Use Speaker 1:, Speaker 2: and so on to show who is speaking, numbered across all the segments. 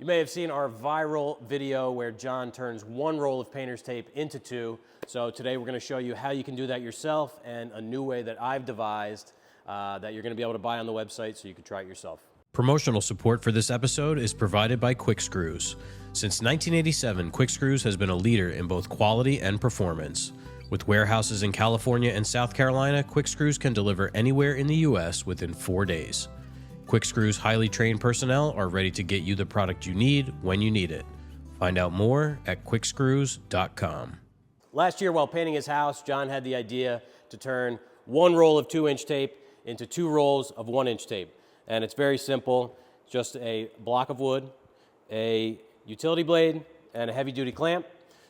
Speaker 1: You may have seen our viral video where John turns one roll of painter's tape into two. So today we're going to show you how you can do that yourself and a new way that I've devised that you're going to be able to buy on the website so you can try it yourself.
Speaker 2: Promotional support for this episode is provided by Quick Screws. Since 1987, Quick Screws has been a leader in both quality and performance. With warehouses in California and South Carolina, Quick Screws can deliver anywhere in the U.S. within 4 days. Quick Screws' highly trained personnel are ready to get you the product you need when you need it. Find out more at quickscrews.com.
Speaker 1: Last year while painting his house, John had the idea to turn one roll of 2-inch tape into 2 rolls of 1-inch tape. And it's very simple, just a block of wood, a utility blade, and a heavy-duty clamp.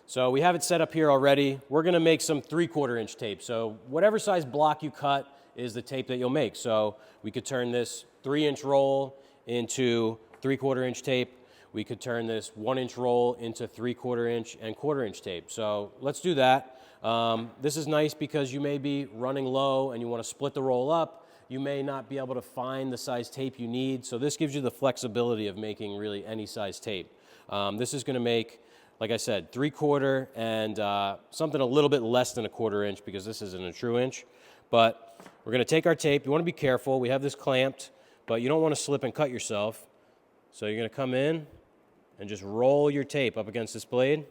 Speaker 1: So we have it set up here already. We're gonna make some 3/4-inch tape. So whatever size block you cut is the tape that you'll make. So we could turn this 3-inch roll into 3/4-inch tape. We could turn this 1-inch roll into 3/4-inch and 1/4-inch tape. So let's do that. This is nice because you may be running low and you want to split the roll up. You may not be able to find the size tape you need. So this gives you the flexibility of making really any size tape. This is going to make, like I said, 3/4 and something a little bit less than a 1/4 inch because this isn't a true inch. But we're going to take our tape. You want to be careful. We have this clamped, but you don't want to slip and cut yourself. So you're going to come in and just roll your tape up against this blade.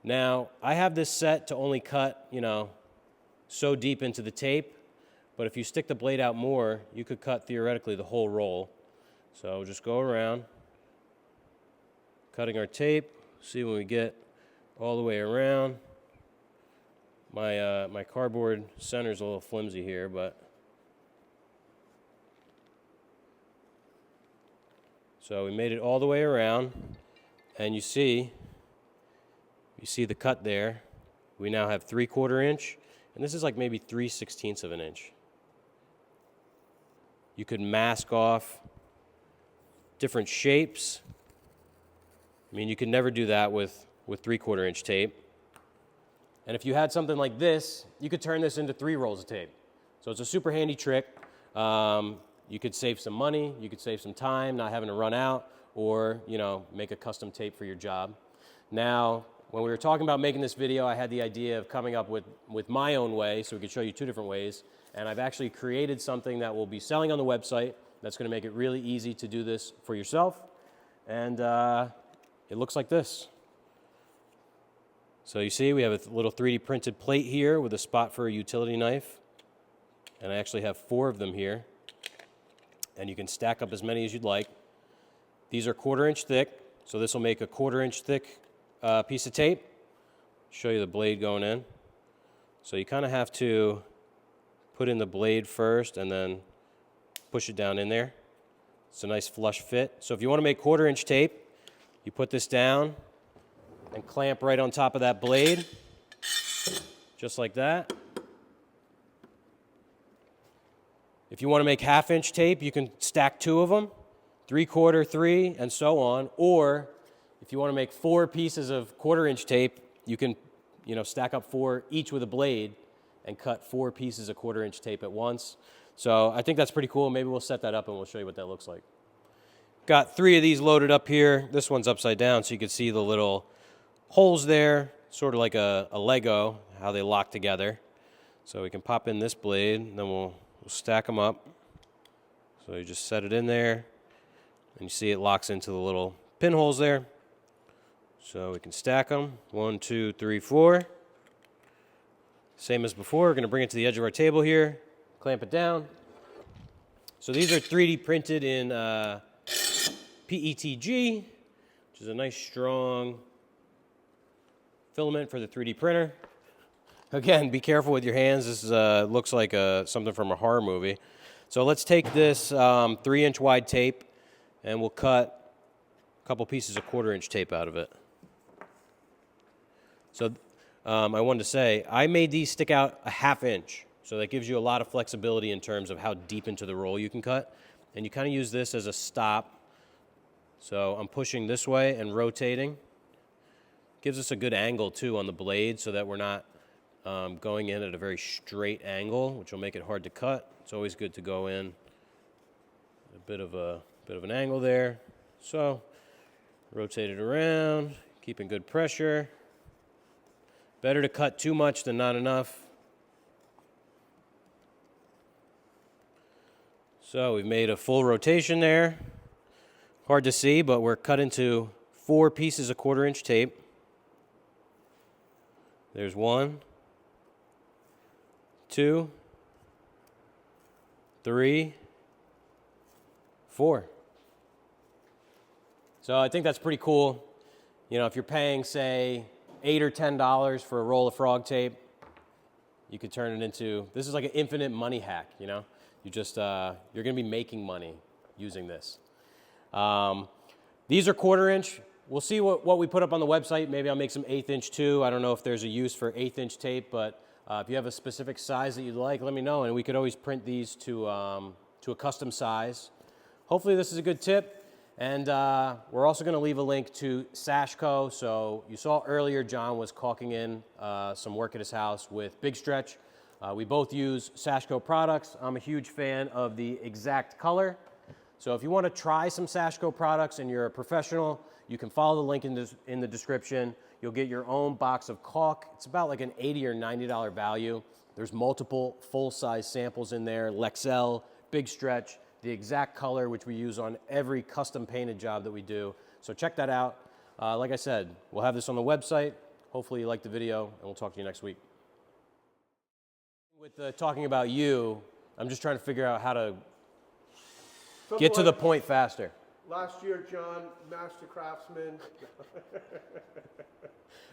Speaker 1: Now, I have this set to only cut, so deep into the tape, but if you stick the blade out more, you could cut theoretically the whole roll. So just go around, cutting our tape, see when we get all the way around. My cardboard center's a little flimsy here, but so we made it all the way around, and you see the cut there. We now have 3/4 inch, and this is like maybe 3/16 of an inch. You could mask off different shapes. I mean, you could never do that with 3/4 inch tape. And if you had something like this, you could turn this into 3 rolls of tape. So it's a super handy trick. You could save some money, you could save some time, not having to run out, or make a custom tape for your job. Now, when we were talking about making this video, I had the idea of coming up with my own way, so we could show you 2 different ways. And I've actually created something that will be selling on the website that's going to make it really easy to do this for yourself. And it looks like this. So you see we have a little 3D printed plate here with a spot for a utility knife. And I actually have 4 of them here. And you can stack up as many as you'd like. These are 1/4 inch thick, so this will make a 1/4 inch thick piece of tape. Show you the blade going in. So you kind of have to put in the blade first and then push it down in there. It's a nice flush fit. So if you want to make 1/4 inch tape, you put this down and clamp right on top of that blade, just like that. If you want to make 1/2 inch tape, you can stack 2 of them, 3/4, 3, and so on. Or if you want to make 4 pieces of 1/4 inch tape, you can stack up 4 each with a blade and cut 4 pieces of 1/4 inch tape at once. So I think that's pretty cool. Maybe we'll set that up and we'll show you what that looks like. Got 3 of these loaded up here. This one's upside down so you can see the little holes there, sort of like a Lego, how they lock together. So we can pop in this blade, and then we'll stack them up. So you just set it in there, and you see it locks into the little pinholes there. So we can stack them, 1, 2, 3, 4. Same as before, we're going to bring it to the edge of our table here, clamp it down. So these are 3D printed in PETG, which is a nice strong filament for the 3D printer. Again, be careful with your hands. This looks like something from a horror movie. So let's take this 3-inch wide tape, and we'll cut a couple pieces of 1/4 inch tape out of it. So I wanted to say, I made these stick out a 1/2 inch. So that gives you a lot of flexibility in terms of how deep into the roll you can cut. And you kind of use this as a stop. So I'm pushing this way and rotating. Gives us a good angle too on the blade so that we're not going in at a very straight angle, which will make it hard to cut. It's always good to go in a bit of an angle there. So, rotate it around, keeping good pressure. Better to cut too much than not enough. So we've made a full rotation there. Hard to see, but we're cut into 4 pieces of 1/4-inch tape. There's 1, 2, 3, 4. So I think that's pretty cool. You know, if you're paying, say, $8 or $10 for a roll of frog tape, you could turn it into, this is like an infinite money hack, you know? You just, you're gonna be making money using this. These are 1/4-inch. We'll see what we put up on the website. Maybe I'll make some 1/8-inch too. I don't know if there's a use for 1/8-inch tape, but if you have a specific size that you'd like, let me know, and we could always print these to a custom size. Hopefully this is a good tip. And we're also going to leave a link to Sashco. So you saw earlier John was caulking in some work at his house with Big Stretch. We both use Sashco products. I'm a huge fan of the Exact Color. So if you want to try some Sashco products and you're a professional, you can follow the link in the description. You'll get your own box of caulk. It's about like an $80 or $90 value. There's multiple full-size samples in there, Lexel, Big Stretch, the Exact Color, which we use on every custom painted job that we do. So check that out. Like I said, we'll have this on the website. Hopefully you liked the video, and we'll talk to you next week. With talking about you, I'm just trying to figure out how to get to the point faster.
Speaker 3: Last year, John, master craftsman,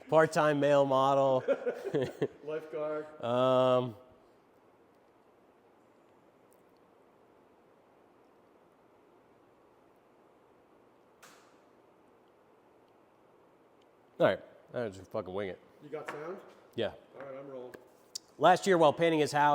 Speaker 1: Part-time male model.
Speaker 3: lifeguard.
Speaker 1: All right, I'll just fucking wing it.
Speaker 3: You got sound?
Speaker 1: Yeah.
Speaker 3: All right, I'm rolling.
Speaker 1: Last year while painting his house,